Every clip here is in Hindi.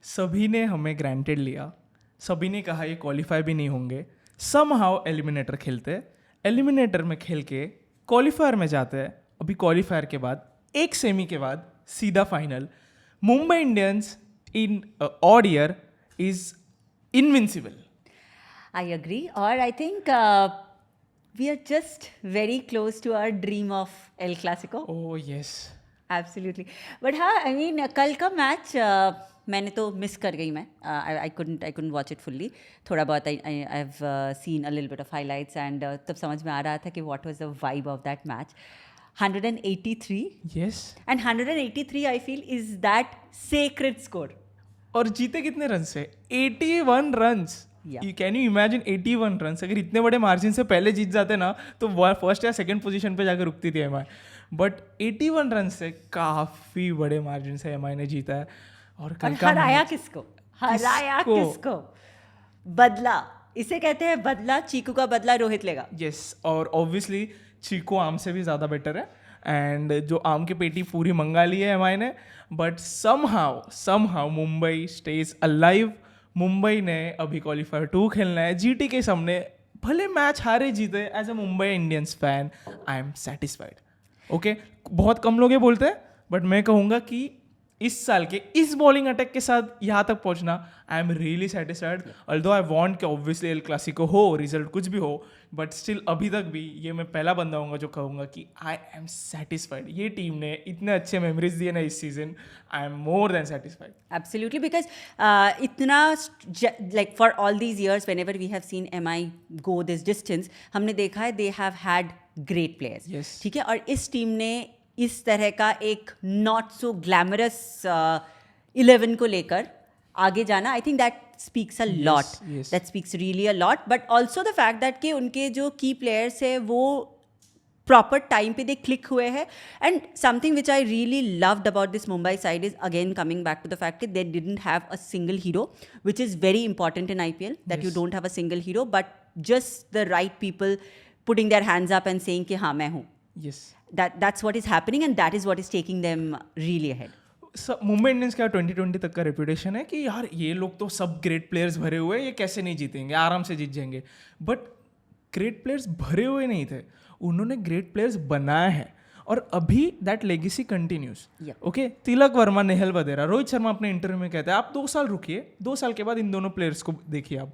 सभी ने हमें ग्रांटेड लिया, सभी ने कहा ये क्वालिफाई भी नहीं होंगे, समहाउ एलिमिनेटर खेलते, एलिमिनेटर में खेल के क्वालिफायर में जाते हैं, अभी क्वालिफायर के बाद एक सेमी के बाद सीधा final. Mumbai Indians in odd year is invincible. I agree, or I think we are just very close to our dream of El Clasico. Oh yes. Absolutely. But हाँ, I mean, कल का मैच मैंने तो मिस कर गई मैं. I couldn't watch it fully. थोड़ा बहुत I've seen a little bit of highlights and तब समझ में आ रहा था कि what was the vibe of that match. 183. Yes. And 183 I feel is that sacred score. और जीते कितने रन से? 81 runs. Yeah. Can you imagine 81 runs? अगर इतने बड़े मार्जिन से पहले जीत जाते ना तो फर्स्ट या सेकंड पोजीशन पे जाकर रुकती थी एमआई. बट 81 रन से काफ़ी बड़े मार्जिन से एमआई ने जीता है. और हराया किसको? हराया किसको? बदला. इसे कहते हैं बदला. चीकू का बदला रोहित लेगा. यस. और ऑब्वियसली चीकू आम से भी ज़्यादा बेटर है एंड जो आम की पेटी पूरी मंगा ली है एमआई ने. But somehow Mumbai stage alive. Mumbai ने अभी क्वालिफायर 2 खेलना है जीटी के सामने. भले मैच हारे जीते, as a Mumbai Indians fan I am satisfied. Okay, बहुत कम लोग ये बोलते हैं बट मैं कहूँगा कि इस साल के इस बॉलिंग अटैक के साथ यहाँ तक पहुँचना आई am really satisfied. Although I want कि ऑब्वियसली एल क्लासिको हो, रिजल्ट कुछ भी हो, बट स्टिल अभी तक भी ये मैं पहला बंदा हूँगा जो कहूँगा कि आई एम सेटिस्फाइड. ये टीम ने इतने अच्छे मेमोरीज दिए ना इस season, I am more than satisfied. Absolutely, because इतना like for all these years whenever we have seen MI go this distance, हमने देखा है they have had great players. Yes. ठीक है, और इस टीम ने इस तरह का एक not so glamorous 11 को लेकर आगे जाना, I think that speaks a lot. That speaks really a lot. But also the fact that कि उनके जो की प्लेयर्स है वो प्रॉपर टाइम पे दे क्लिक हुए हैं. And something which I really loved about this Mumbai side is again coming back to the fact कि they didn't have a single hero, which is very important in IPL, that you don't have a single hero but just the right people putting their hands up and saying कि हाँ मैं हूँ. Yes. That's what is happening and that is what is taking them really ahead. Mumbai Indians का 2020 तक का रेपुटेशन है कि यार ये लोग तो सब ग्रेट प्लेयर्स भरे हुए, ये कैसे नहीं जीतेंगे, आराम से जीत जाएंगे. बट ग्रेट प्लेयर्स भरे हुए नहीं थे, उन्होंने ग्रेट प्लेयर्स बनाए हैं और अभी that legacy continues. Okay, Tilak Varma, Nehal वगैरह, रोहित शर्मा अपने इंटरव्यू में कहते हैं आप 2 साल रुकिए, 2 साल के बाद इन दोनों प्लेयर्स को देखिए आप.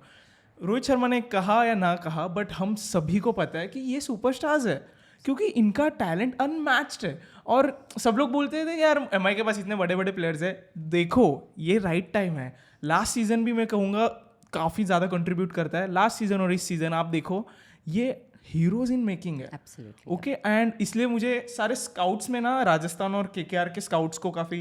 रोहित शर्मा ने कहा या ना कहा बट हम सभी को पता है कि ये सुपरस्टार्स है क्योंकि इनका टैलेंट अनमैच्ड है. और सब लोग बोलते थे यार एमआई के पास इतने बड़े बड़े प्लेयर्स है. देखो ये राइट टाइम है. लास्ट सीजन भी मैं कहूँगा काफ़ी ज़्यादा कंट्रीब्यूट करता है. लास्ट सीजन और इस सीजन आप देखो ये हीरोज इन मेकिंग है. ओके, एंड इसलिए मुझे सारे स्काउट्स में ना राजस्थान और KKR के स्काउट्स को काफ़ी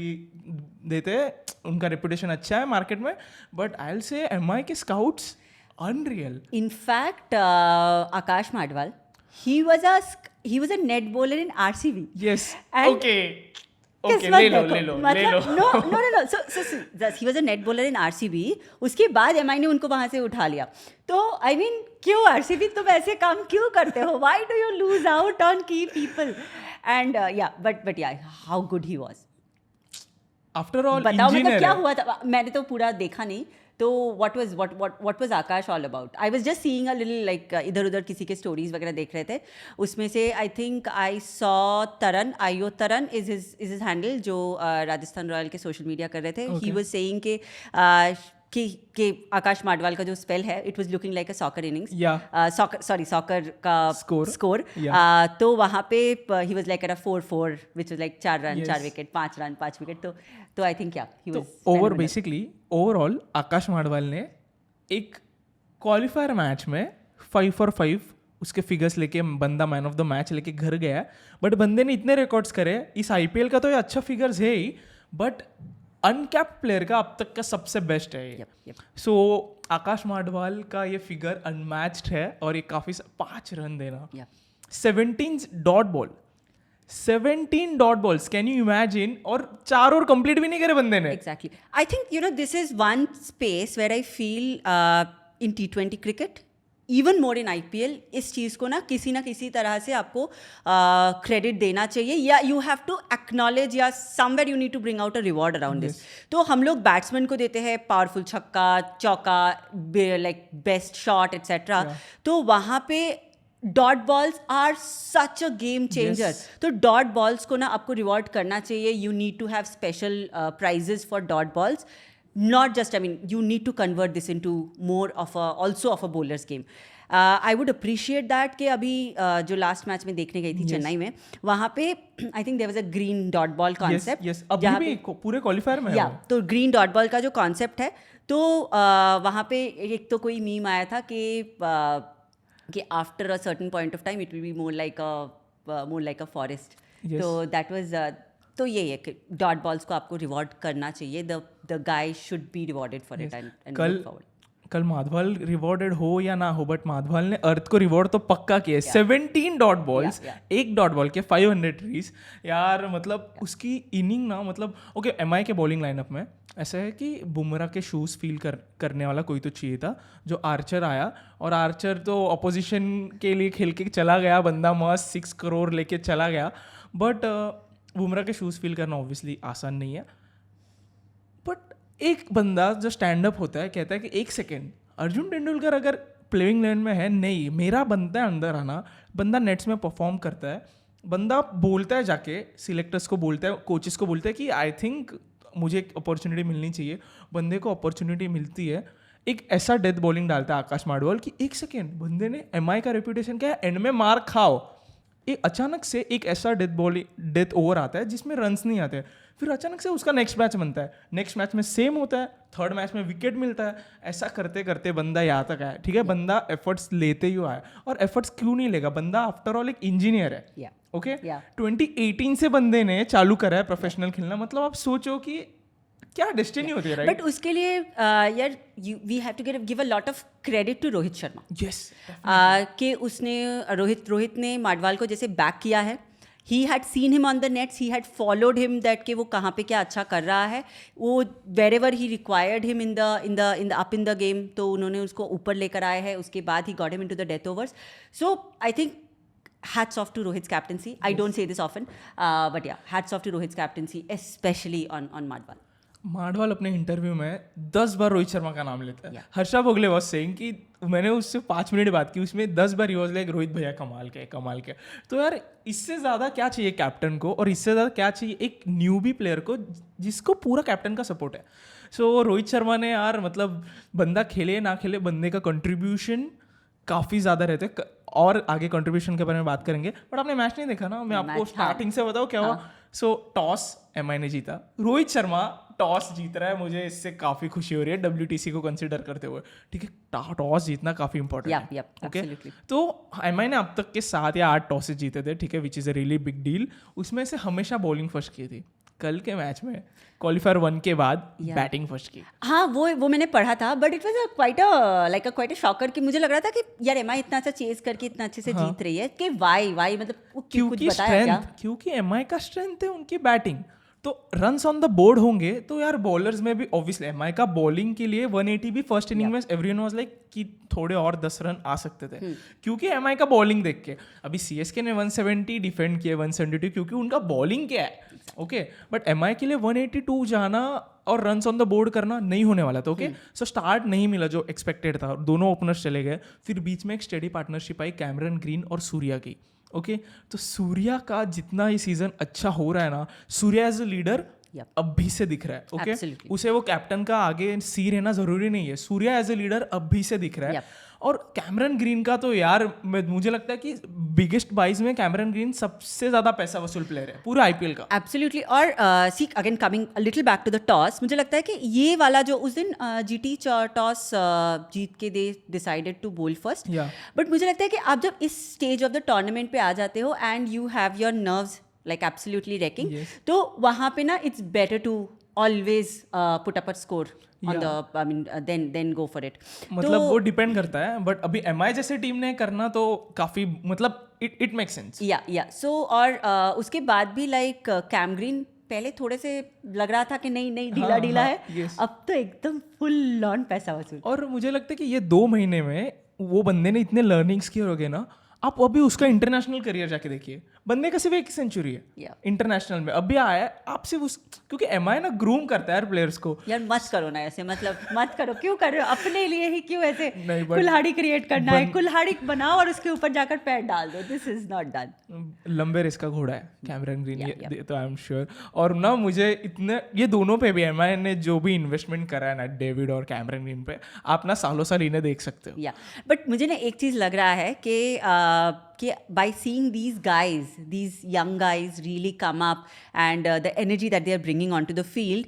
देते हैं, उनका रेपुटेशन अच्छा है मार्केट में. But I will say MI के scouts unreal. In fact Akash Madhwal, he was a net bowler in RCB. Yes. And okay, ले लो. No. So he was a net bowler in RCB. उसके बाद MI ने उनको वहाँ से उठा लिया. तो I mean क्यों RCB तुम ऐसे काम क्यों करते हो? Why do you lose out on key people? And but how good he was. After all, बताओ मतलब क्या हुआ था? मैंने तो पूरा देखा नहीं. तो what was Akash all about? I was just seeing a little like इधर उधर किसी के स्टोरीज वगैरह देख रहे थे. उसमें से I think I saw Taran, IO Taran is his handle, जो राजस्थान रॉयल के सोशल मीडिया कर रहे थे. He was saying कि आकाश माडवाल का जो स्पेल है it was looking like a soccer innings. Soccer का स्कोर. तो वहाँ पे ही was like at a 4-4 which was like 4 run 4 wicket 5 run 5 wicket. तो I think he was overall Akash Madhwal ने एक क्वालिफायर मैच में 5 for 5 उसके फिगर्स लेके बंदा मैन ऑफ द मैच लेके घर गया. बट बंदे ने इतने रिकॉर्ड्स करे. इस IPL का तो ये अच्छा फिगर्स है ही बट अनकैप्ड प्लेयर का अब तक का सबसे बेस्ट है ये. सो आकाश माडवाल का ये फिगर अनमैच्ड है और ये काफ़ी 5 रन देना. 17 dot balls, can you imagine? और 4 और कंप्लीट भी नहीं करे बंदे ने. Exactly. I think this is one space where I feel in T20 cricket even more in IPL, इस चीज़ को ना किसी तरह से आपको क्रेडिट देना चाहिए, या यू हैव टू एक्नॉलेज, या somewhere you need to bring out a reward around this. तो हम लोग बैट्समैन को देते हैं पावरफुल छक्का, चौका, लाइक बेस्ट शॉट एक्सेट्रा. तो वहाँ पे dot balls are such a game changer. तो डॉट बॉल्स को ना आपको रिवॉर्ड करना चाहिए. You need to have special prizes for dot balls. Not just, I mean, you need to convert this into more of a bowler's game. I would appreciate that कि अभी जो लास्ट मैच में देखने गई थी चेन्नई में, वहाँ पे I think there was a green dot ball concept. अभी भी पूरे क्वालिफायर में या तो ग्रीन डॉट बॉल का जो कॉन्सेप्ट है, तो वहाँ पे एक तो कोई मीम आया था कि after a certain point of time it will be more like a forest. तो दैट वाज तो ये है कि डॉट बॉल्स को आपको रिवॉर्ड करना चाहिए. The guy should be rewarded for it and कल माधवाल रिवॉर्डेड हो या ना हो, बट माधवाल ने अर्थ को रिवॉर्ड तो पक्का किया. 17 डॉट बॉल्स, एक डॉट बॉल के 500 ट्रीज यार. मतलब उसकी इनिंग ना, मतलब ओके, MI के बॉलिंग लाइनअप में ऐसा है कि बुमराह के शूज़ फील करने वाला कोई तो चाहिए था. जो आर्चर आया, और आर्चर तो अपोजिशन के लिए खेल के चला गया, बंदा मस्त 6 करोड़ लेके चला गया. बट बुमराह के शूज़ फील करना ऑब्वियसली आसान नहीं है. बट एक बंदा जो स्टैंड अप होता है कहता है कि एक सेकेंड, अर्जुन तेंदुलकर अगर प्लेइंग लाइन में है, नहीं मेरा बनता है अंदर आना. बंदा नेट्स में परफॉर्म करता है, बंदा बोलता है, जाके सिलेक्टर्स को बोलता है, कोचेस को बोलता है कि आई थिंक मुझे एक अपॉर्चुनिटी मिलनी चाहिए. बंदे को अपॉर्चुनिटी मिलती है. एक ऐसा डेथ बॉलिंग डालता है आकाश माडवाल कि एक सेकेंड, बंदे ने MI का रेपुटेशन क्या है, एंड में मार खाओ. एक अचानक से एक ऐसा डेथ ओवर आता है जिसमें रन्स नहीं आते. फिर अचानक से उसका नेक्स्ट मैच बनता है, नेक्स्ट मैच में सेम होता है, थर्ड मैच में विकेट मिलता है. ऐसा करते करते बंदा यहाँ तक आया. ठीक है, बंदा एफर्ट्स लेते ही आया. और एफर्ट्स क्यों नहीं लेगा, बंदा आफ्टर ऑल एक इंजीनियर है. ओके, 2018 से बंदे ने चालू करा है प्रोफेशनल खेलना. मतलब आप सोचो कि क्या डेस्टिनी होती है, राइट? बट उसके लिए यार we have to give a lot of credit to Rohit Sharma. Yes, कि उसने रोहित ने माडवाल को जैसे बैक किया है. He had seen him on the nets, he had followed him that कि वो कहाँ पे क्या अच्छा कर रहा है. वो wherever he required him in the up in the game, तो उन्होंने उसको ऊपर लेकर आए हैं. उसके बाद ही got him into the death overs. So I think hats off to Rohit's captaincy. I don't say this often, but yeah, hats off to Rohit's captaincy, especially on Madwal. माडवाल अपने इंटरव्यू में 10 बार रोहित शर्मा का नाम लेता है. हर्षा भोगले वाज सेइंग कि मैंने उससे 5 मिनट बात की, उसमें 10 बार ही वाज लाइक रोहित भैया कमाल के. तो यार इससे ज़्यादा क्या चाहिए कैप्टन को, और इससे ज़्यादा क्या चाहिए एक न्यूबी प्लेयर को जिसको पूरा कैप्टन का सपोर्ट है. सो रोहित शर्मा ने यार, मतलब बंदा खेले ना खेले, बंदे का कंट्रीब्यूशन काफ़ी ज़्यादा रहते हैं. और आगे कंट्रीब्यूशन के बारे में बात करेंगे. बट आपने मैच नहीं देखा ना, मैं आपको स्टार्टिंग से बताऊँ क्या हुआ. सो टॉस MI ने जीता, रोहित शर्मा टॉस जीत रहा है. मुझे इससे काफ़ी खुशी हो रही है WTC को कंसिडर करते हुए. ठीक है, टॉस जीतना काफ़ी इंपॉर्टेंट है. ओके, तो MI ने अब तक के 7 या 8 टॉसेज जीते थे. ठीक है, which is a really big deal. उसमें से हमेशा बॉलिंग फर्स्ट की थी. कल के मैच में क्वालिफायर 1 के बाद बैटिंग फर्स्ट की. हाँ, वो मैंने पढ़ा था. But it was quite a shocker कि मुझे लग रहा था कि यार MI इतना अच्छा चेस करके इतना अच्छे से जीत रही है कि वाई मतलब क्योंकि स्ट्रेंथ, क्योंकि MI का स्ट्रेंथ है उनकी बैटिंग. तो रन्स ऑन द बोर्ड होंगे तो यार बॉलर्स में भी ऑब्वियसली MI का बॉलिंग के लिए 180 भी फर्स्ट इनिंग में एवरीवन वाज लाइक कि थोड़े और 10 रन आ सकते थे. क्योंकि MI का बॉलिंग देख के. अभी CSK ने 170 डिफेंड किया, 172, क्योंकि उनका बॉलिंग क्या है. ओके, बट MI के लिए 182 जाना और रन्स ऑन द बोर्ड करना नहीं होने वाला था. ओके, सो स्टार्ट नहीं मिला जो एक्सपेक्टेड था. दोनों ओपनर्स चले गए. फिर बीच में एक स्टेडी पार्टनरशिप आई कैमरन ग्रीन और सूर्या की. ओके, तो सूर्या का जितना ही सीजन अच्छा हो रहा है ना, सूर्या एज अ लीडर अब भी से दिख रहा है. ओके, उसे वो कैप्टन का आगे सी रहना जरूरी नहीं है. सूर्या एज अ लीडर अब भी से दिख रहा है. और कैमरन ग्रीन का तो यार मुझे लगता है कि बिगेस्ट बाइज में कैमरन ग्रीन सबसे ज्यादा पैसा वसूल प्लेयर है पूरा IPL का. एब्सोल्युटली. और see again coming a little back to the toss, मुझे लगता है कि ये वाला जो उस दिन GT टॉस जीत के दे डिसाइडेड टू बोल फर्स्ट. बट मुझे लगता है कि आप जब इस स्टेज ऑफ द टूर्नामेंट पे आ जाते हो and you have your nerves like absolutely wrecking, तो वहाँ पे ना it's better to always put up a score on the I mean then go for it. मतलब वो डिपेंड करता है. बट अभी MI जैसे टीम ने करना तो काफी मतलब इट मेक सेंस. या सो और उसके बाद भी लाइक कैम ग्रीन पहले थोड़े से लग रहा था कि नहीं ढीला है. अब तो एकदम फुल ऑन पैसा वसूल. और मुझे लगता है कि ये 2 महीने में वो बंदे ने इतने लर्निंग्स किए होंगे ना, आप अभी उसका इंटरनेशनल करियर जाके देखिए, बंदे का सिर्फ 1 सेंचुरी है Yeah. इंटरनेशनल में, अभी आया है। आप सिर्फ उस, क्योंकि एमआई ना ग्रूम करता है यार प्लेयर्स को। यार मत करो ना ऐसे, मतलब मत करो, क्यों कर रहे हो अपने लिए ही, क्यों ऐसे नहीं, but कुल्हाड़ी क्रिएट करना है, कुल्हाड़ी बनाओ और उसके ऊपर जाकर पैर डाल दो, दिस इज नॉट डन। लंबे रेस का घोड़ा है कैमरन ग्रीन, Yeah, ये तो आई एम श्योर। और ना मुझे इतने, ये दोनों पे भी एमआई ने जो भी इन्वेस्टमेंट करा है ना डेविड और कैमरन ग्रीन पे, आप ना सालों साल इन्हें देख सकते हो। या बट मुझे ना एक चीज़ लग रहा है कि by seeing these young guys really come up and the energy that they are bringing onto the field,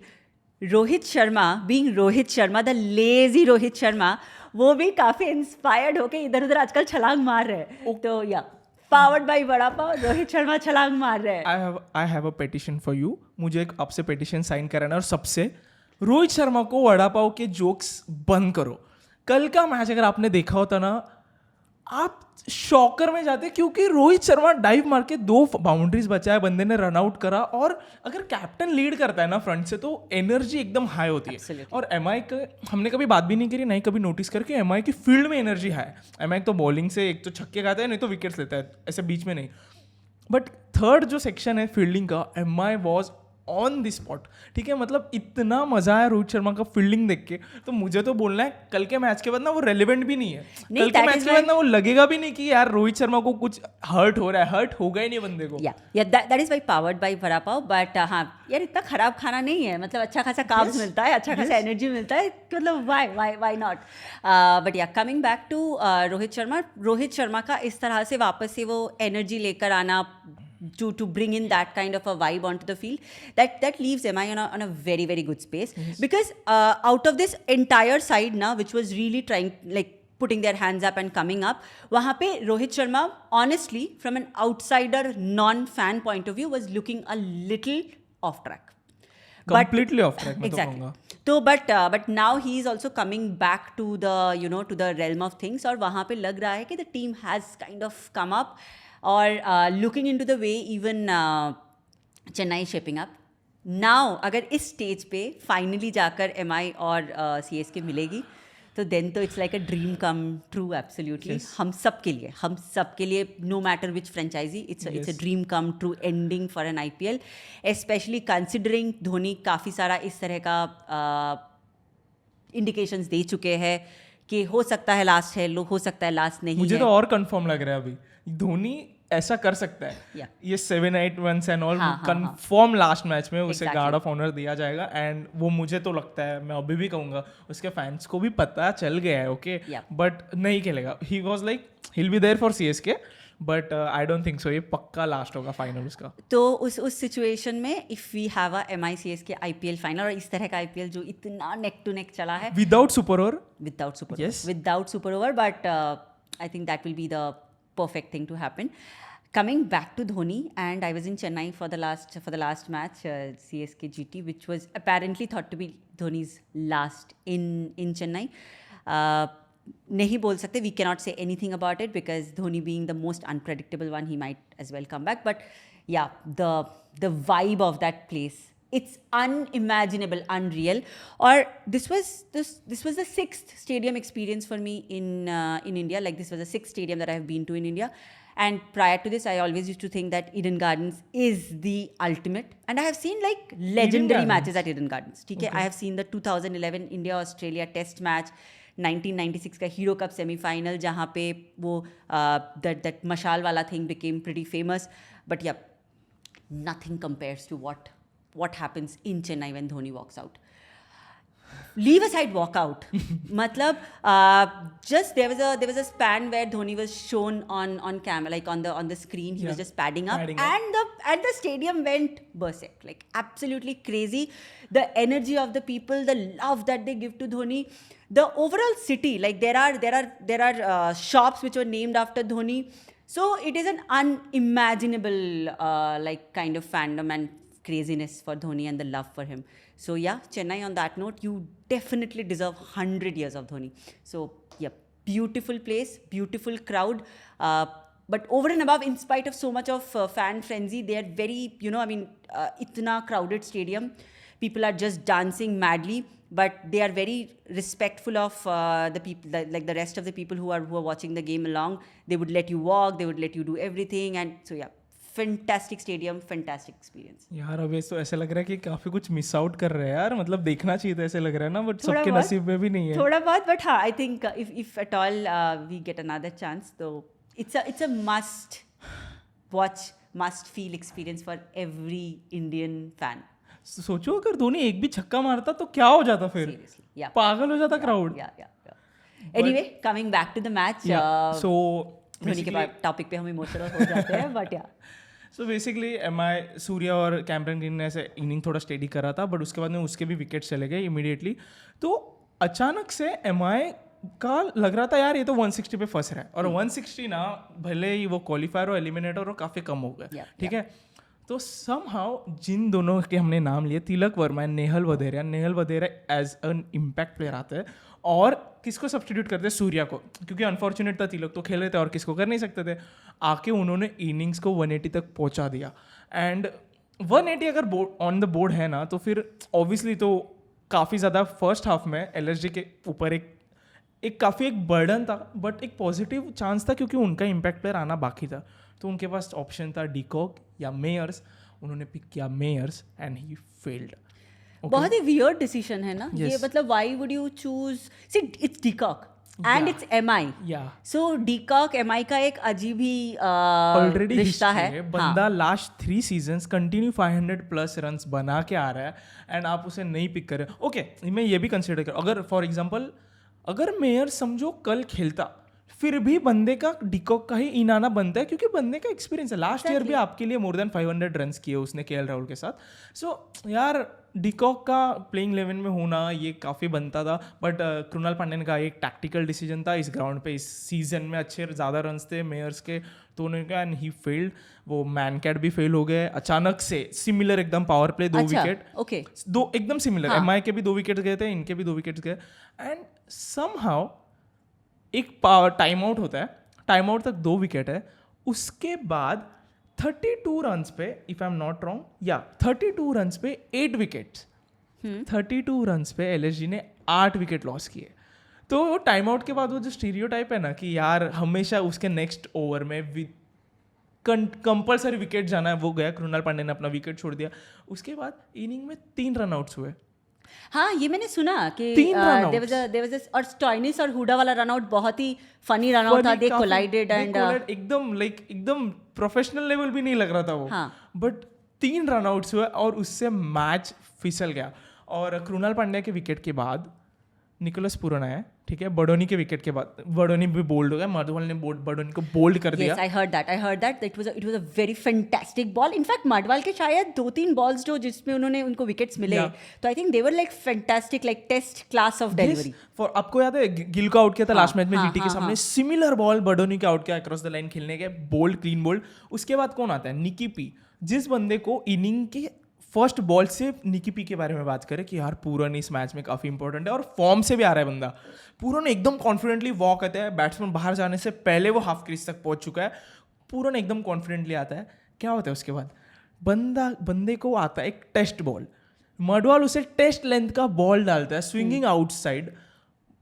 Rohit Sharma being Rohit Sharma, the lazy Rohit Sharma, वो भी काफ़ी इंस्पायर्ड होके इधर उधर आजकल छलांग मार रहे हैं। तो या पावर्ड बाय वड़ा पाव, रोहित शर्मा छलांग मार रहे हैं। I have a petition for you, मुझे एक आपसे पेटिशन साइन कराना है, और सबसे रोहित शर्मा को वड़ा पाव के जोक्स बंद करो। कल का मैच अगर आपने देखा होता ना, आप शॉकर में जाते, क्योंकि रोहित शर्मा डाइव मार के 2 बाउंड्रीज बचाए, बंदे ने रन आउट करा। और अगर कैप्टन लीड करता है ना फ्रंट से, तो एनर्जी एकदम हाई होती है। Absolutely. और एमआई का हमने कभी बात भी नहीं करी, नहीं कभी नोटिस करके, एमआई की फील्ड में एनर्जी हाई। एमआई तो बॉलिंग से एक तो छक्के खाता है, नहीं तो विकेट्स लेता है, ऐसे बीच में नहीं। बट थर्ड जो सेक्शन है फील्डिंग का, MI was on the spot. ठीक है, मतलब इतना मजा आया रोहित शर्मा का फील्डिंग देख के। तो मुझे तो बोलना है, कल के मैच के बाद ना वो रेलिवेंट भी नहीं है। कल के मैच के बाद ना वो लगेगा भी नहीं कि यार रोहित शर्मा को कुछ हर्ट हो रहा है, हर्ट होगा ही नहीं बंदे को। Yeah that is why powered by vada pav. But हाँ यार, इतना खराब खाना नहीं है, मतलब अच्छा खासा कार्ब्स मिलता है, अच्छा खासा एनर्जी मिलता है, मतलब why not. But yeah coming back to Rohit Sharma का इस तरह से वापस से वो एनर्जी लेकर आना, to bring in that kind of a vibe onto the field, that leaves MI on a very very good space. Yes. Because out of this entire side now, which was really trying, like putting their hands up and coming up, वहाँ पे Rohit Sharma honestly from an outsider non-fan point of view was looking a little off track. Completely off track, मैं तो कहूँगा। तो but now he is also coming back to the to the realm of things, और वहाँ पे लग रहा है कि the team has kind of come up, और looking into the way even Chennai shaping up now, अगर इस स्टेज पे फाइनली जाकर MI और CSK मिलेगी, तो देन तो it's like a dream come true. Absolutely, हम सब के लिए no matter which franchise, it's a dream come true ending for an IPL, specially considering Dhoni काफ़ी सारा इस तरह का इंडिकेशंस दे चुके हैं कि हो सकता है लास्ट है, हो सकता है लास्ट नहीं। मुझे तो और कंफर्म लग रहा है अभी धोनी ऐसा कर सकता है। ये 7-8 runs and all confirm last match में उसे गार्ड ऑफ ऑनर दिया जाएगा। एंड वो मुझे तो लगता है, मैं अभी भी कहूँगा, उसके फैंस को भी पता चल गया है, ओके, बट नहीं खेलेगा। He was like he'll be there for CSK, but I don't think so ये पक्का लास्ट होगा फाइनल उसका। तो उस सिचुएशन में if we have a MI CSK IPL final, और इस तरह का IPL जो इतना नेक टू नेक चला है, without super over, but I think that will be the perfect thing to happen. Coming back to Dhoni, and I was in Chennai for the last match, CSK GT, which was apparently thought to be Dhoni's last in Chennai. नहीं बोल सकते, we cannot say anything about it, because Dhoni being the most unpredictable one, he might as well come back. But yeah, the vibe of that place, it's unimaginable, unreal. Or this was the 6th stadium experience for me in India. Like, this was the 6th stadium that I have been to in India. And prior to this, I always used to think that Eden Gardens is the ultimate. And I have seen like legendary matches at Eden Gardens. Okay? I have seen the 2011 India-Australia Test match, 1996 का Hero Cup semi-final, जहाँ पे वो that मशाल वाला thing became pretty famous. But yeah, nothing compares to what happens in Chennai when Dhoni walks out. Leave aside walkout. Matlab, just there was a span where Dhoni was shown on camera, like on the screen. He was just padding up. And the stadium went berserk, like absolutely crazy. The energy of the people, the love that they give to Dhoni, the overall city. Like there are shops which were named after Dhoni. So it is an unimaginable like kind of fandom and craziness for Dhoni and the love for him. So yeah, Chennai, on that note, you definitely deserve 100 years of Dhoni. So yeah, beautiful place, beautiful crowd. But over and above, in spite of so much of fan frenzy, they are very, itna crowded stadium. People are just dancing madly. but they are very respectful of the people, like the rest of the people who are watching the game along. They would let you walk, they would let you do everything, and so yeah, fantastic stadium, fantastic experience. यार अब तो ऐसे लग रहा है कि काफी कुछ मिस आउट कर रहे हैं यार, मतलब देखना चाहिए था ऐसे लग रहा है ना, बट थोड़ा सबके बहुत- नसीब में भी नहीं है. थोड़ा बहुत, but हाँ, I think if at all we get another chance, so it's a must watch, must feel experience for every Indian fan. सोचो अगर धोनी एक भी छक्का मारता तो क्या हो जाता फिर, Seriously, yeah. पागल हो जाता crowd. Yeah. Anyway, coming back to the match. So Dhoni के टॉपिक पे हम इमोशनल हो जाते हैं, but yeah. So basically MI Surya और कैमरन ग्रीन ने ऐसे इनिंग थोड़ा स्टेडी करा था, बट उसके बाद में उसके भी विकेट चले गए इमीडिएटली. तो अचानक से MI का लग रहा था यार ये तो 160 पे फंस रहा है, और 160 ना भले ही वो क्वालिफायर और एलिमिनेटर और काफ़ी कम हो गए. ठीक है, तो समहाउ जिन दोनों के हमने नाम लिए, Tilak Varma and Nehal Wadhera as an impact player आते हैं, और किसको सब्स्टिट्यूट करते हैं, सूर्या को, क्योंकि अनफॉर्चुनेट था तिलक तो खेल रहे थे और किसको कर नहीं सकते थे. आके उन्होंने इनिंग्स को 180 तक पहुंचा दिया. एंड 180 अगर ऑन द बोर्ड है ना, तो फिर ऑब्वियसली तो काफ़ी ज़्यादा फर्स्ट हाफ में LSG के ऊपर एक काफ़ी एक बर्डन था, बट एक पॉजिटिव चांस था क्योंकि उनका इम्पैक्ट प्लेयर आना बाकी था. तो उनके पास ऑप्शन था डिकॉक या मेयर्स. उन्होंने पिक किया मेयर्स एंड ही फेल्ड. बहुत ही वियर्ड डिसीजन है ना Yes. ये, मतलब why would you choose, see it's de Kock and it's MI. या सो डीकॉक MI का एक अजीब ही ऑलरेडी रिश्ता है. बंदा लास्ट 3 सीजन्स कंटिन्यू 500+ रन्स बना के आ रहा है, एंड आप उसे नहीं पिक कर रहे. ओके, मैं ये भी कंसिडर कर, अगर फॉर एग्जांपल अगर मेयर समझो कल खेलता, फिर भी बंदे का डिकॉक का ही इनाना बनता है, क्योंकि बंदे का एक्सपीरियंस है. लास्ट ईयर भी आपके लिए मोर देन 500 रन्स किए उसने KL राहुल के साथ. सो यार डिकॉक का प्लेइंग 11 में होना ये काफ़ी बनता था, बट कृणाल पांड्या का एक टैक्टिकल डिसीजन था इस ग्राउंड पे. इस सीजन में अच्छे ज़्यादा रन्स थे मेयर्स के, तो उन्होंने कहा एंड ही फेल्ड. वो मैनकैट भी फेल हो गए अचानक से, सिमिलर एकदम पावर प्ले 2 विकेट, ओके, दो एकदम सिमिलर. MI के भी 2 विकेट गए थे, इनके भी 2 विकेट गए. एंड समहाउ एक पावर टाइम आउट होता है, टाइम आउट तक 2 विकेट है. उसके बाद 32 रन्स पे, if I am not wrong, या 32 रन्स पे 8 विकेट्स. 32 रन्स पे LSG ने 8 विकेट लॉस किए. तो टाइम आउट के बाद वो जो स्टीरियोटाइप है ना कि यार हमेशा उसके नेक्स्ट ओवर में कंपल्सरी विकेट जाना है, वो गया. कृणाल पांड्या ने अपना विकेट छोड़ दिया. उसके बाद इनिंग में 3 रन आउट्स हुए. हाँ ये मैंने सुना कि 3 run there was a और स्टॉइनिस और हुडा वाला रन आउट बहुत ही फनी रन आउट था. दे कोलाइडेड एंड एकदम प्रोफेशनल लेवल भी नहीं लग रहा था वो. हाँ. बट 3 रन आउट्स हुए और उससे मैच फिसल गया. और कृणाल पांड्या के विकेट के बाद निकोलस पूरन आया, ठीक है. बडोनी के विकेट के बाद बडोनी भी बोल्ड हो गया, मडवाल ने बडोनी को बोल्ड कर दिया. Yes, I heard that it was a very fantastic ball. In fact, Madhwal के शायद 2-3 बॉल्स जो जिसमें उन्होंने उनको विकेट्स मिले, तो I think they were like fantastic, like test class of delivery. For आपको याद है गिल को आउट किया था लास्ट मैच में GT के हाँ, सामने, सिमिलर बॉल बडोनी के आउट किया अक्रॉस द लाइन खेलने के, बोल्ड क्लीन बोल्ड. उसके बाद कौन आता है, निकी पी, जिस बंदे को इनिंग के फर्स्ट बॉल से निकी पी के बारे में बात करें कि यार पूरन इस मैच में काफ़ी इंपॉर्टेंट है और फॉर्म से भी आ रहा है बंदा. पूरन एकदम कॉन्फिडेंटली वॉक करता है, बैट्समैन बाहर जाने से पहले वो हाफ क्रीज तक पहुंच चुका है. पूरन एकदम कॉन्फिडेंटली आता है. क्या होता है उसके बाद, बंदे को आता है एक टेस्ट बॉल, मडवाल उसे टेस्ट लेंथ का बॉल डालता है swinging outside.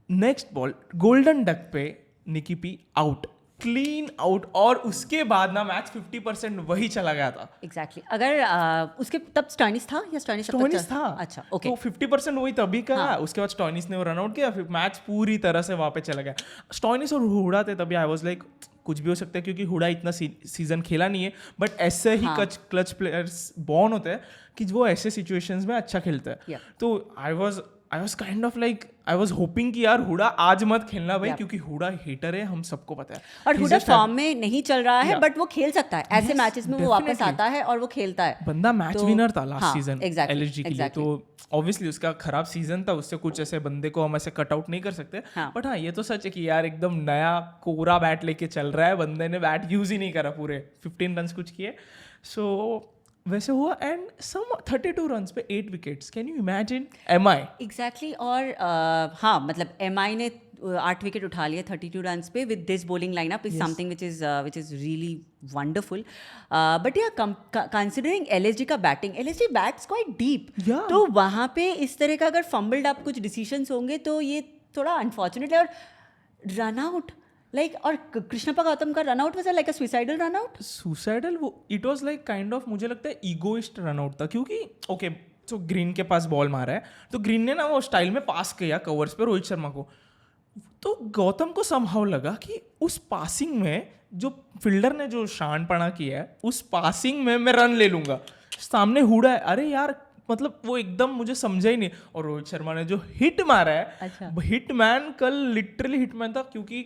Next ball golden duck पे निकी पी आउट, क्लीन आउट, और उसके बाद ना मैच 50% वही चला गया था. एग्जैक्टली. अगर उसके तब स्टॉइनिस था या स्टॉइनिस था. अच्छा, ओके. तो 50% वही तभी करा. उसके बाद स्टॉइनिस ने वो रन आउट किया, फिर मैच पूरी तरह से वहां पे चला गया. स्टॉइनिस और हुडा थे तभी. आई वाज लाइक कुछ भी हो सकता है, क्योंकि हुडा इतना सीजन खेला नहीं है, बट ऐसे ही क्लच प्लेयर्स बॉर्न होते हैं कि वो ऐसे सिचुएशंस में अच्छा खेलता है. तो I was kind of like I was hopping कि यार हुडा आज मत खेलना भाई, क्योंकि हुडा हेटर है, हम सबको पता है. और हुडा फॉर्म में नहीं चल रहा है, बट वो खेल सकता है ऐसे मैचेस में. वो वापस आता है और वो खेलता है. बंदा मैच विनर था लास्ट सीजन LSG के लिए. तो ऑब्वियसली उसका खराब सीजन था, उससे कुछ ऐसे बंदे को हम ऐसे कट आउट नहीं कर सकते. बट हाँ ये तो सच है कि यार एकदम नया कोरा बैट लेके चल रहा है. बंदे ने बैट यूज ही नहीं करा, पूरे 15 रन कुछ किए. सो वैसे हुआ. एंड सम 32 रन्स पे 8 wickets. Can you imagine MI? Exactly. और हाँ मतलब MI ने 8 विकेट उठा लिए 32 रन्स पे with this bowling lineup is something which is really wonderful. But या कंसिडरिंग LSG का batting, LSG bats quite deep, Yeah. तो वहाँ पे इस तरह का अगर फंबल्ड अप कुछ डिसीजंस होंगे तो ये थोड़ा अनफॉर्चुनेट है. और रन आउट लाइक, और कृष्णप्पा गौतम का run out was like a suicidal run out. Suicidal, वो it was like kind of, मुझे लगता है ईगोइस्ट रन आउट था, क्योंकि ओके तो ग्रीन के पास बॉल मारा है तो ग्रीन ने ना वो स्टाइल में पास किया कवर्स पे रोहित शर्मा को, तो गौतम को समहाउ लगा कि उस पासिंग में जो फील्डर ने जो शानपना किया है उस पासिंग में मैं रन ले लूंगा, सामने हुडा है, अरे यार मतलब वो एकदम मुझे समझा ही नहीं. और रोहित शर्मा ने जो हिट मारा है, अच्छा. हिटमैन कल लिटरली हिटमैन था, क्योंकि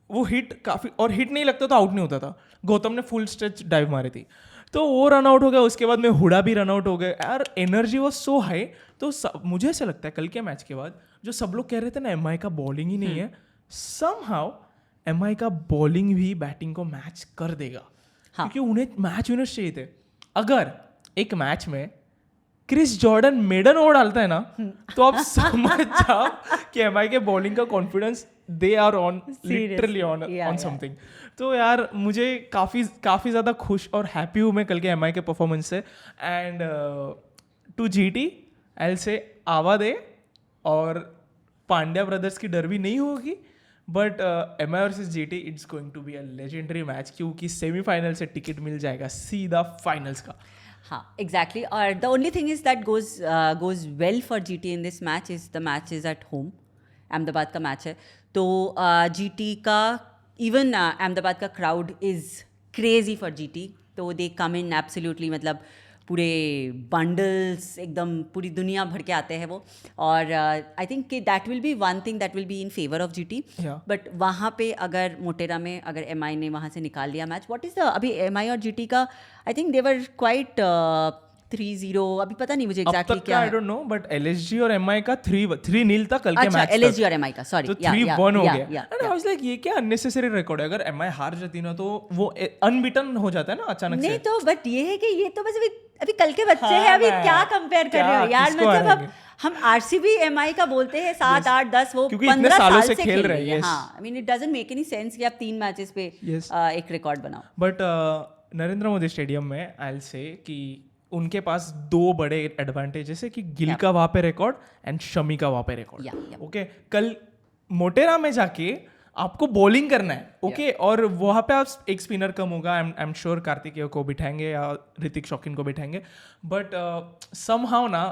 वो हिट काफ़ी, और हिट नहीं लगता तो आउट नहीं होता था. गौतम ने फुल स्ट्रेच डाइव मारी थी तो वो रन आउट हो गया, उसके बाद में हुडा भी रन आउट हो गए यार. Energy was so high. तो मुझे ऐसा लगता है कल के मैच के बाद जो सब लोग कह रहे थे ना MI का बॉलिंग ही नहीं है, समहाउ MI का बॉलिंग भी बैटिंग को मैच कर देगा. हाँ. क्योंकि उन्हें मैच विनर्स चाहिए थे. अगर एक मैच में क्रिस जॉर्डन मेडन ओवर डालता है ना तो आप समझ जाओ कि MI के बॉलिंग का confidence they are on, literally on something. तो यार मुझे काफ़ी ज़्यादा खुश और हैप्पी हूँ मैं कल के MI के परफॉर्मेंस से. एंड टू GT एल से आवा दे, और पांड्या ब्रदर्स की डर भी नहीं होगी, but MI versus GT it's going to be a legendary match, क्योंकि सेमीफाइनल से टिकट मिल जाएगा सीधा फाइनल्स का. हाँ, एग्जैक्टली. और the only thing is that goes well for GT in this match is the match is at home. Ahmedabad का मैच है तो GT का इवन अहमदाबाद का crowd is crazy for GT. तो दे कम इन एब्सोल्युटली, मतलब पूरे बंडल्स एकदम पूरी दुनिया भर के आते हैं वो. और आई थिंक कि that will be one thing that will be in favour of GT. Yeah. But वहाँ पे अगर मोटेरा में अगर MI ने वहाँ से निकाल लिया मैच, व्हाट इज द अभी MI और GT का, आई थिंक दे वर क्वाइट 3-0, अभी पता नहीं मुझे एग्जैक्टली क्या आई है. डोंट नो, बट LSG और MI का 3-0 था कल के अच्छा, मैच LSG और MI का, सॉरी, तो 3-1 हो गया. एंड आई वाज लाइक ये क्या अननेसेसरी रिकॉर्ड है. अगर MI हार जाती ना तो वो अनबीटन हो जाता है ना अचानक नहीं से. तो बट ये है कि ये तो बस अभी कल के बच्चे हैं, अभी man. क्या कंपेयर कर रहे हो क्या, यार. किसको मतलब अब हराएंगे? हम RCB MI का बोलते हैं 7, 8, 10, वो क्योंकि इतने 15 सालों साल से से खेल रहे हैं, हैं. yes. हाँ, I mean it doesn't make any sense कि आप 3 मैचेस पे Yes. एक रिकॉर्ड बनाओ. बट नरेंद्र मोदी स्टेडियम में आई विल से कि उनके पास 2 बड़े एडवांटेजेस है कि गिल का वहाँ पे रिकॉर्ड एंड शमी का वहाँ पे रिकॉर्ड. Yeah. ओके, कल मोटेरा में जाके आपको बॉलिंग करना है. ओके, और वहाँ पे आप एक स्पिनर कम होगा. आई एम श्योर कार्तिकेय को बिठाएंगे या ऋतिक शौकीन को बिठाएंगे. बट समहाउ ना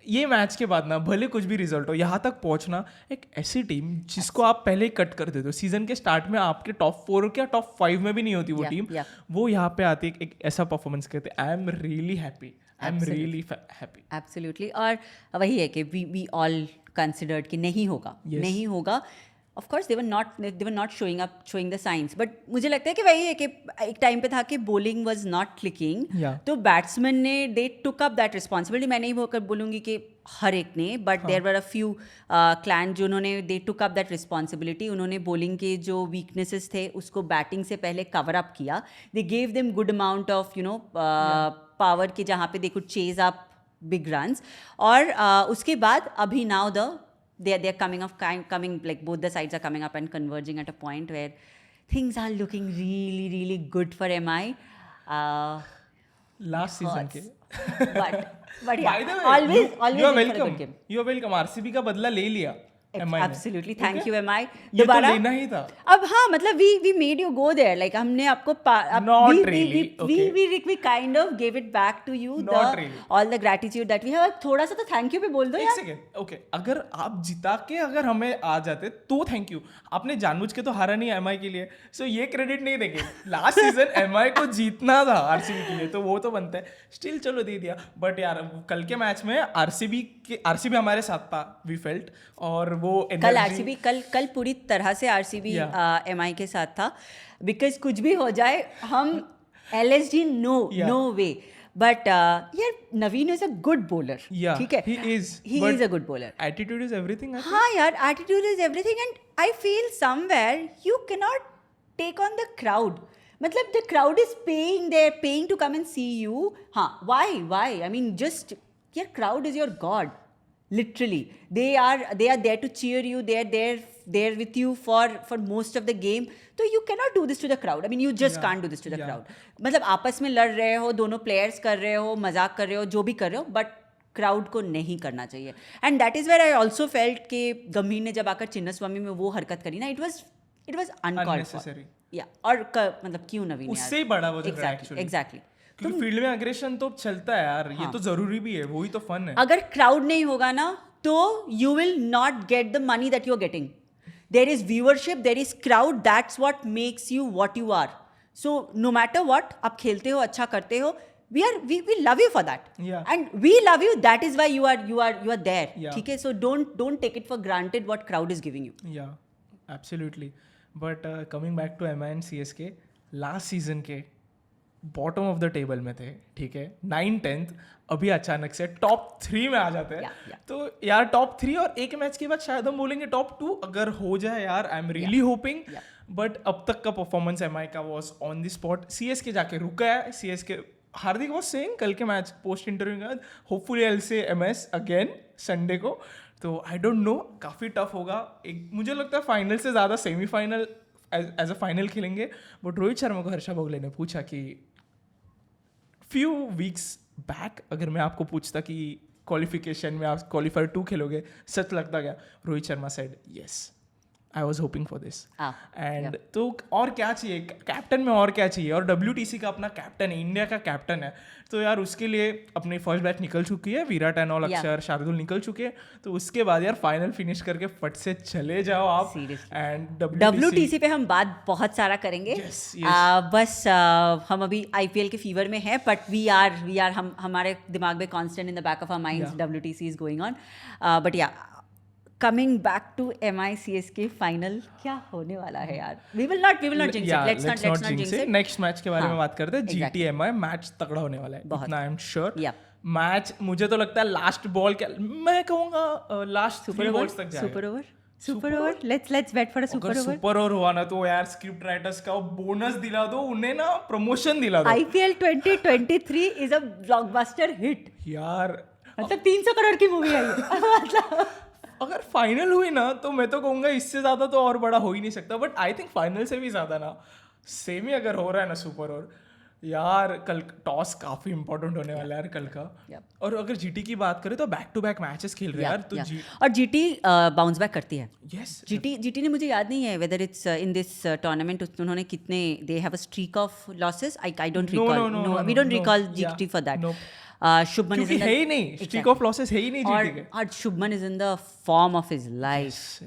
ये मैच के बाद ना भले कुछ भी रिजल्ट हो, यहाँ तक पहुँचना एक ऐसी टीम जिसको आप पहले ही कट कर देते हो. सीजन के स्टार्ट में आपके टॉप 4 क्या टॉप 5 में भी नहीं होती वो टीम, वो यहाँ पे आती है एक ऐसा परफॉर्मेंस करते. आई am really happy, I am really happy. Absolutely. और वही है कि वी ऑल कंसिडर्ड कि नहीं होगा, नहीं होगा. Of course they were not showing the science. But मुझे लगता है कि वही है कि एक टाइम पे था कि बॉलिंग वाज नॉट क्लिकिंग, तो बैट्समैन ने they took up that responsibility. मैं नहीं होकर बोलूँगी कि हर एक ने, but there were a few client जिन्होंने they took up that responsibility. उन्होंने बॉलिंग के जो वीकनेसेस थे उसको बैटिंग से पहले कवर अप किया. They gave them good amount of power कि जहाँ पे they could chase up big runs. और उसके बाद अभी now they're coming like both the sides are coming up and converging at a point where things are looking really, really good for MI. Last season के. but yeah, By the way, always you are in for a welcome. good game. You are welcome. RCB का बदला ले लिया MI ने. Absolutely, thank you MI. ये तो लेना ही था. अब हाँ, मतलब we made you go there. Like हमने आपको Not really. Okay. we kind of gave it back to you. Not really. All the gratitude that we have. थोड़ा सा तो thank you भी बोल दो एक यार. सेकेंड. ओके, अगर आप जिता के अगर हमें आ जाते तो थैंक यू. आपने जानबूझ के तो हारा नहीं MI के लिए, सो ये क्रेडिट नहीं देंगे. लास्ट सीजन MI को जीतना था RCB के लिए, तो वो तो बनता है. स्टिल चलो दे दिया. बट यार कल के मैच में RCB हमारे साथ था, वी फेल्ट. और वो कल RCB कल पूरी तरह से RCB MI के साथ था. बिकॉज कुछ भी हो जाए हम LSG नो वे. बट यार Naveen is a good bowler. ठीक है, he is a good bowler. Attitude is everything. हाँ यार, attitude is everything. And I feel somewhere you cannot take on the crowd. मतलब the crowd is paying to come and see you. हाँ, why I mean just your crowd is your god. Literally, they are there to cheer you. They are there with you for most of the game. So you cannot do this to the crowd. I mean, you just Yeah, can't do this to the yeah. crowd. मतलब आपस में लड़ रहे हो, दोनों प्लेयर्स कर रहे हो, मजाक कर रहे हो, जो भी कर रहे हो, बट क्राउड को नहीं करना चाहिए. And that is where I also felt कि गंभीर ने जब आकर चिन्नस्वामी में वो हरकत करी ना, it was uncalled for. Unnecessary. या और मतलब क्यों नवीन यार? उससे ही बड़ा वो झगड़ा एक्चुअली, एग्जैक्टली. क्योंकि फील्ड में अग्रेशन तो चलता है यार, ये तो जरूरी भी है, वही तो फन है. अगर क्राउड नहीं होगा ना तो you will not get the money that you are getting. There is viewership, there is crowd, that's what makes you what you are. So no matter what, आप खेलते हो, अच्छा करते हो, we love you for that. Yeah. And we love you, that is why you are there. Yeah. ठीक है. So don't take it for granted what crowd is giving you. Yeah absolutely. But coming back to MI and CSK, last season के बॉटम ऑफ द टेबल में थे, ठीक है, 9th-10th, अभी अचानक से टॉप 3 में आ जाते हैं. Yeah. तो यार टॉप 3 और एक मैच के बाद शायद हम बोलेंगे टॉप 2 अगर हो जाए यार. आई एम रियली होपिंग. बट अब तक का परफॉर्मेंस MI का was on the spot. CSK जाके रुका है. CSK, हार्दिक वॉज सेइंग कल के मैच पोस्ट इंटरव्यू के बाद, होपफुली आई विल से MS अगेन संडे को. तो आई डोंट नो, काफ़ी टफ होगा. एक मुझे लगता है फाइनल से ज़्यादा सेमीफाइनल एज अ फाइनल खेलेंगे. बट रोहित शर्मा को हर्षा भोगले ने पूछा कि फ्यू वीक्स बैक अगर मैं आपको पूछता कि क्वालिफिकेशन में आप क्वालिफायर 2 खेलोगे, सच लगता क्या? Rohit Sharma said yes, I was hoping for this. And तो और क्या चाहिए कैप्टन में, और क्या चाहिए? और WTC का अपना कैप्टन है, इंडिया का कैप्टन है. तो यार उसके लिए अपनी फर्स्ट बैच निकल चुकी है, विराट एंड ऑल, अक्षर, शार्दुल निकल चुके हैं. तो उसके बाद यार फाइनल फिनिश करके फट से चले जाओ आप. एंड WTC पे हम बात बहुत सारा करेंगे. बस हम अभी IPL के फीवर में हैं, बट वी आर हमारे दिमाग में constant in the back of our minds WTC is going on. But yeah coming back to MI CSK final, क्या होने वाला है यार? We will not jinx it. Let's not jinx it. Next match के बारे में बात करते हैं. GT MI मैच तगड़ा होने वाला है, इतना आई एम श्योर. मैच मुझे तो लगता है लास्ट बॉल क्या, मैं कहूंगा लास्ट 3 बॉल्स तक जाएगा. Super over. Let's bet for a super over. Super over हुआ ना तो यार स्क्रिप्ट राइटर्स का बोनस दिला दो उन्हें, ना प्रमोशन दिला दो. IPL 2023 is a blockbuster hit. यार मतलब 300 करोड़ की मूवी है मतलब अगर फाइनल हुई ना तो मैं तो कहूँगा इससे ज़्यादा तो और बड़ा हो ही नहीं सकता. बट आई थिंक फाइनल से भी ज़्यादा ना, सेमी अगर हो रहा है ना सुपर ओवर, यार कल टॉस काफ़ी इंपॉर्टेंट होने वाला है यार कल का. और अगर GT की बात करें तो बैक टू बैक मैचेस खेल रहे हैं यार. तो और GT बाउंस बैक करती है. यस, GT ने, मुझे याद नहीं है whether it's in this tournament उन्होंने कितने, they have a streak of losses. I don't recall. No, we don't recall GT for that. Shubman क्योंकि है ही नहीं, स्ट्रीक ऑफ लॉसेस है ही नहीं GT के. और Shubman is in the form of his life.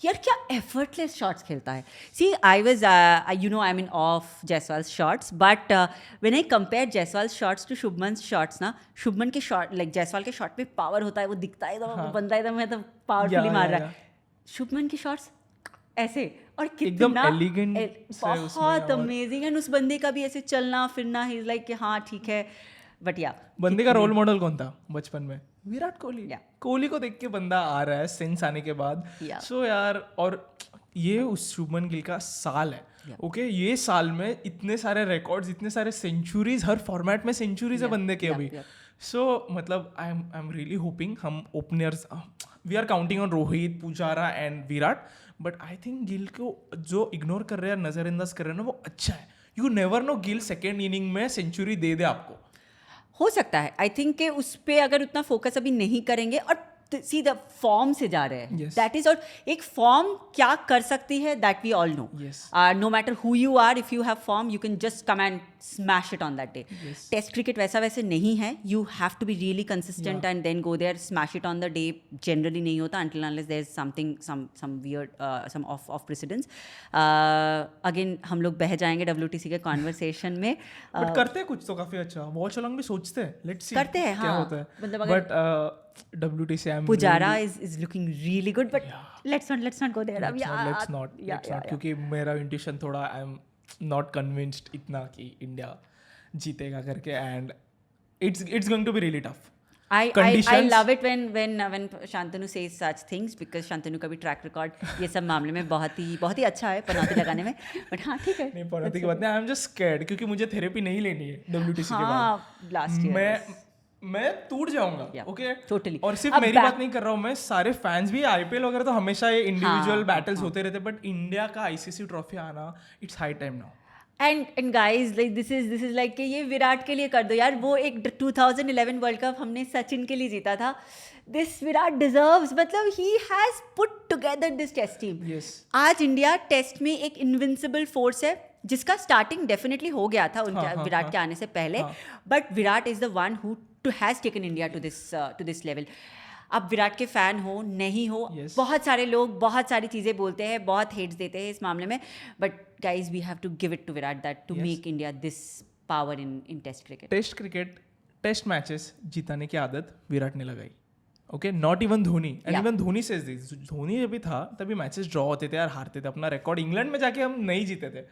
यार क्या एफर्टलेस शॉट्स खेलता है. See I was I am in of Jaiswal's shots, but when I compare Jaiswal's shots to Shubman's shots ना, शुभमन के शॉट लाइक जायसवाल के शॉट में पावर होता है, वो दिखता है एकदम बंदा एकदम मतलब पावरफुली मार रहा है. शुभमन की शॉट्स ऐसे और कितना बहुत अमेजिंग. एंड उस बंदे का भी ऐसे चलना फिरना, ही इज लाइक हाँ ठीक है. बट या बंदे का रोल मॉडल कौन था बचपन में? विराट कोहली. कोहली को देख के बंदा आ रहा है सेंस आने के बाद. सो यार, और ये उस शुभमन गिल का साल है. ओके, ये साल में इतने सारे रिकॉर्ड्स, इतने सारे सेंचुरीज, हर फॉर्मेट में सेंचुरीज है बंदे के अभी. सो मतलब आई एम रियली होपिंग, हम openers we are counting on Rohit, Pujara and Virat. But I think Gill को जो इग्नोर कर रहे हैं, नजरअंदाज कर रहे हैं ना, वो अच्छा है. You never know, Gill second inning में सेंचुरी दे दे आपको. हो सकता है. आई थिंक कि उस पर अगर उतना फोकस अभी नहीं करेंगे, और सी द फॉर्म से जा रहे हैं, दैट इज. और एक फॉर्म क्या कर सकती है, that we all know. No matter who you are, if you have form you can just come and smash it on that day. Test cricket वैसे नहीं है. You have to be really consistent and then go there, smash it on the day. Generally नहीं होता until unless there is something some weird some off precedence. Again हम लोग बह जाएंगे WTC के कॉन्वर्सेशन में. बट करते हैं कुछ तो काफी अच्छा. वॉच अलोंग भी सोचते हैं, लेट्स सी करते हैं क्या हाँ. होता है. मतलब but WTC Pujara is looking really good, but let's not go there. Let's not. क्योंकि मेरा इंट्यूशन थोड़ा, आई एम नॉट कन्विंस्ड इतना कि इंडिया जीतेगा करके. And it's going to be really tough. I love it when Shantanu says such things, because Shantanu का भी ट्रैक रिकॉर्ड ये सब मामले में बहुत ही अच्छा है पनौती लगाने में. बट हाँ ठीक है, नहीं पनौती की बात नहीं. आई एम जस्ट स्कैर्ड क्योंकि मुझे थेरेपी नहीं लेनी है WTC के बाद. लास्ट ईयर मैं टूट जाऊंगा Yeah, ओके totally. और सिर्फ अब मेरी back- बात नहीं कर रहा हूँ मैं, सारे फैंस भी आईपीएल वगैरह तो हमेशा ये इंडिविजुअल हाँ, बैटल्स हाँ. होते रहते, बट इंडिया का आईसीसी ट्रॉफी आना, it's high time now. And guys like this is like कि ये विराट के लिए कर दो यार. वो एक 2011 वर्ल्ड कप हमने सचिन के लिए जीता था. दिस विराट डिजर्व्स, मतलब he has put together this test team. Yes आज इंडिया टेस्ट में एक इनविंसिबल फोर्स है, जिसका स्टार्टिंग डेफिनेटली हो गया था उनके हाँ, विराट हाँ. के आने से पहले. हाँ. But Virat is the one who has taken India to this level. अब विराट के फैन हो नहीं हो, Yes. बहुत सारे लोग बहुत सारी चीज़ें बोलते हैं, बहुत हेट्स देते हैं इस मामले में, but guys we have to give it to Virat that to Yes. Make India this power in test cricket. Test cricket, test matches जीताने की आदत विराट ने लगाई. Okay, not even Dhoni. And Yeah. Even Dhoni से धोनी जब भी था तभी मैचेस ड्रॉ होते थे यार, हारते थे. अपना रिकॉर्ड इंग्लैंड में जाके हम नहीं जीते थे,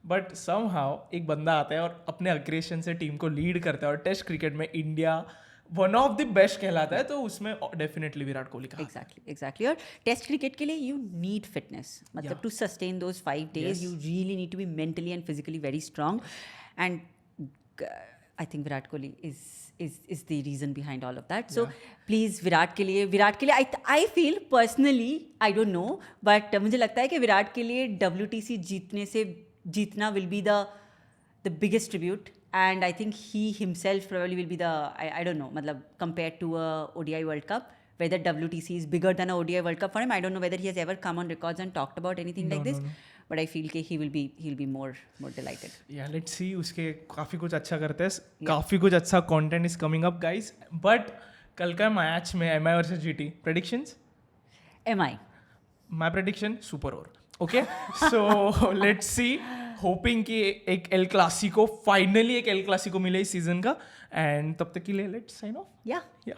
बट समहाउ एक बंदा आता है और अपने अग्रेशन से टीम को लीड करता है, और टेस्ट क्रिकेट में India one of the best कहलाता है, तो उसमें डेफिनेटली विराट कोहली का. एग्जैक्टली. और टेस्ट क्रिकेट के लिए यू नीड फिटनेस, मतलब Yeah. To sustain those 5 days Yes. You really need to be mentally and physically very strong. And I think Virat Kohli is the reason behind all of that. So please Virat के लिए I feel personally, I don't know, but मुझे लगता है कि विराट के लिए WTC जीतना will be the biggest tribute, and I think he himself probably will be the I don't know, मतलब compared to a ODI World Cup, whether WTC is bigger than a ODI World Cup for him, I don't know whether he has ever come on records and talked about anything like this. But I feel कि he'll be more delighted. या लेट्स सी. उसके काफ़ी कुछ अच्छा करते हैं, काफ़ी कुछ अच्छा content is coming up guys. But कल का मैच में MI versus GT predictions. MI. My prediction super over. Okay, so let's see, hopping कि एक एल क्लासिको, फाइनली एक एल क्लासिको मिले इस सीजन का. एंड तब तक के लिए लेट्स साइन ऑफ. Yeah. या